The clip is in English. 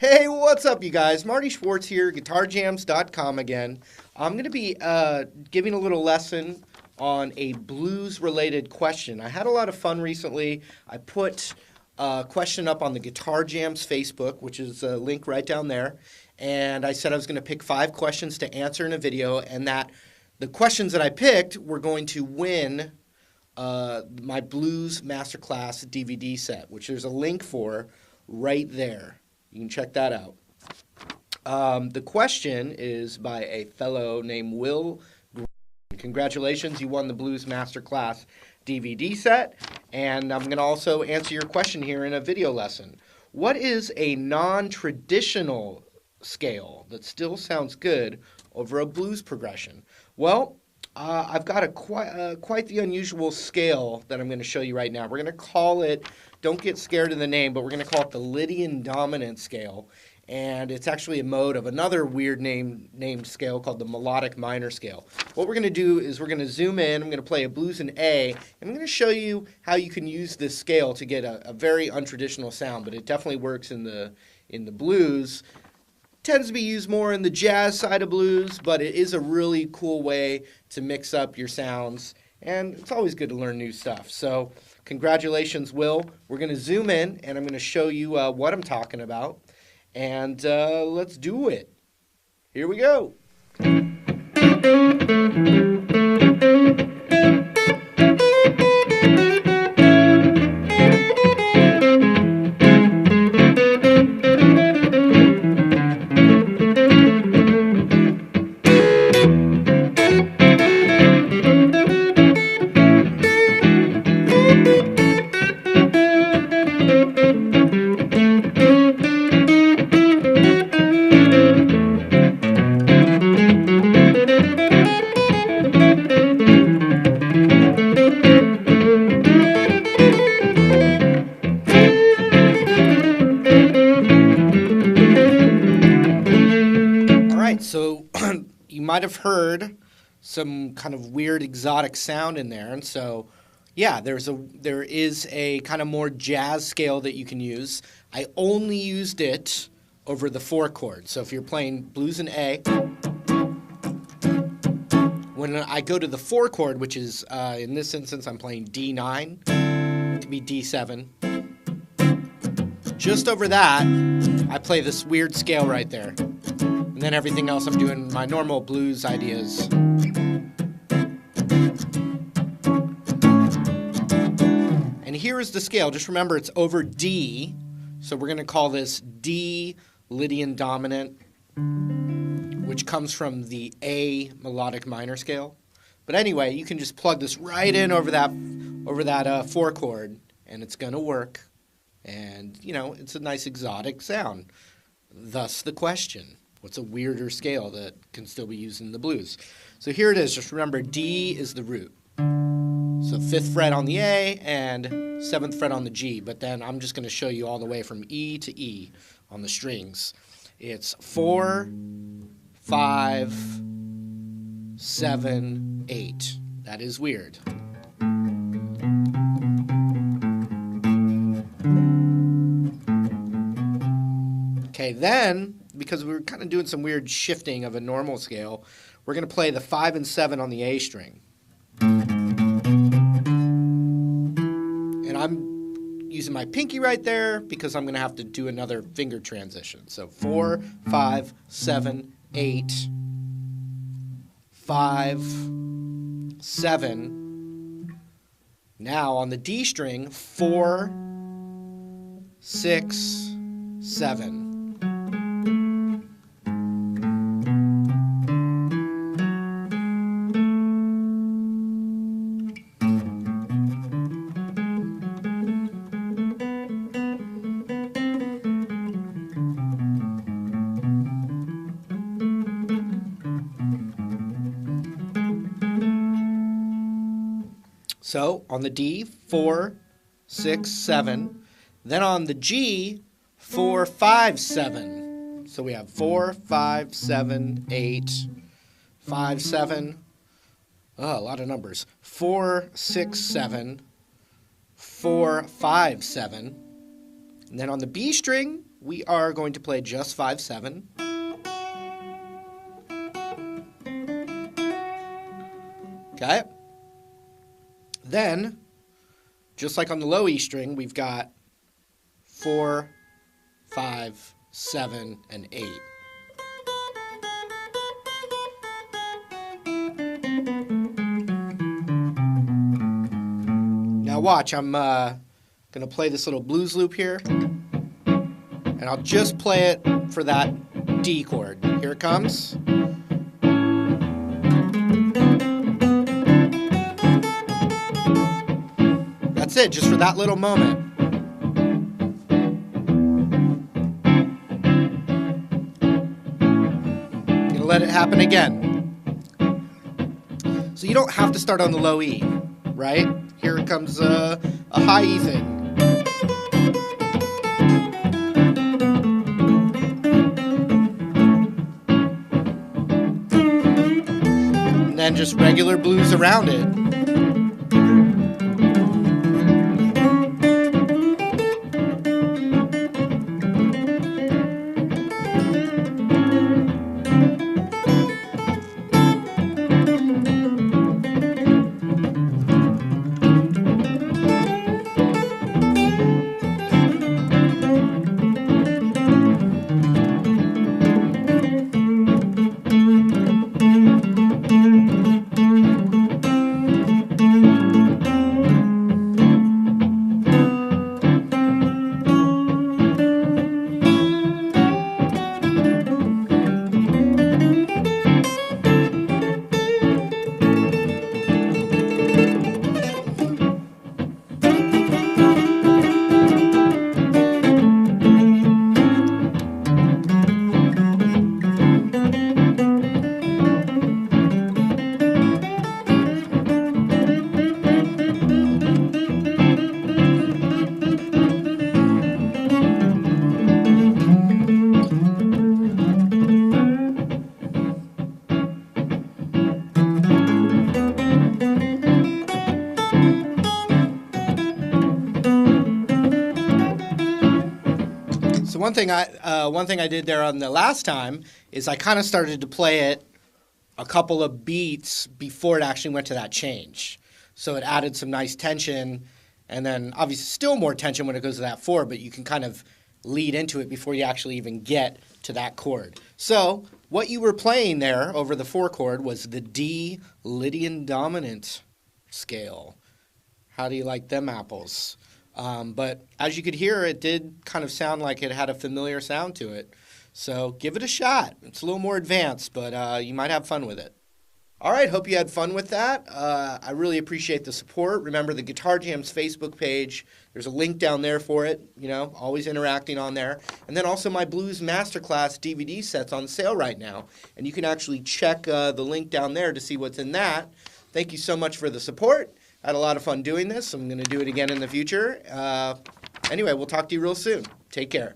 Hey, what's up, you guys? Marty Schwartz here, guitarjams.com again. I'm going to be giving a little lesson on a blues-related question. I had a lot of fun recently. I put a question up on the Guitar Jams Facebook, which is a link right down there, and I said I was going to pick 5 questions to answer in a video, and that the questions that I picked were going to win my Blues Masterclass DVD set, which there's a link for right there. You can check that out. The question is by a fellow named Will. Congratulations, you won the Blues Masterclass DVD set. And I'm going to also answer your question here in a video lesson. What is a non-traditional scale that still sounds good over a blues progression? Well, I've got quite the unusual scale that I'm going to show you right now. We're going to call it, don't get scared of the name, but we're going to call it the Lydian Dominant Scale. And it's actually a mode of another weird named scale called the Melodic Minor Scale. What we're going to do is we're going to zoom in, I'm going to play a blues in A, and I'm going to show you how you can use this scale to get a very untraditional sound, but it definitely works in the blues. Tends to be used more in the jazz side of blues, but it is a really cool way to mix up your sounds, and it's always good to learn new stuff. So congratulations, Will. We're going to zoom in, and I'm going to show you what I'm talking about, and let's do it. Here we go. So you might have heard some kind of weird exotic sound in there, and so yeah, there is a kind of more jazz scale that you can use. I only used it over the 4 chord. So if you're playing blues in A, when I go to the 4 chord, which is in this instance I'm playing D9, it could be D7. Just over that, I play this weird scale right there. And then everything else I'm doing my normal blues ideas. And here is the scale. Just remember it's over D. So we're going to call this D Lydian Dominant, which comes from the A Melodic Minor Scale. But anyway, you can just plug this right in over that 4 chord, and it's going to work. And, you know, it's a nice exotic sound. Thus the question. What's a weirder scale that can still be used in the blues? So here it is. Just remember, D is the root. So 5th fret on the A and 7th fret on the G. But then I'm just going to show you all the way from E to E on the strings. It's 4, 5, 7, 8. That is weird. Okay, then, because we were kind of doing some weird shifting of a normal scale, we're going to play the 5 and 7 on the A string. And I'm using my pinky right there because I'm going to have to do another finger transition. So 4, 5, 7, 8, 5, 7. Now on the D string, 4, 6, 7. So on the D, 4, 6, 7. Then on the G, 4, 5, 7. So we have 4, 5, 7, 8, 5, 7. Oh, a lot of numbers. 4, 6, 7, 4, 5, 7. And then on the B string, we are going to play just 5/7. Okay. Then, just like on the low E string, we've got 4, 5, 7, and 8. Now watch, I'm going to play this little blues loop here, and I'll just play it for that D chord. Here it comes. That's it, just for that little moment. Gonna let it happen again. So you don't have to start on the low E, right? Here comes a high E thing. And then just regular blues around it. So one thing I did there on the last time is I kind of started to play it a couple of beats before it actually went to that change. So it added some nice tension, and then obviously still more tension when it goes to that 4, but you can kind of lead into it before you actually even get to that chord. So what you were playing there over the 4 chord was the D Lydian dominant scale. How do you like them apples? But as you could hear, it did kind of sound like it had a familiar sound to it. So give it a shot. It's a little more advanced, but you might have fun with it. All right, hope you had fun with that. I really appreciate the support. Remember the Guitar Jams Facebook page. There's a link down there for it, always interacting on there. And then also my Blues Masterclass DVD set's on sale right now. And you can actually check the link down there to see what's in that. Thank you so much for the support. I had a lot of fun doing this. I'm going to do it again in the future. Anyway, we'll talk to you real soon. Take care.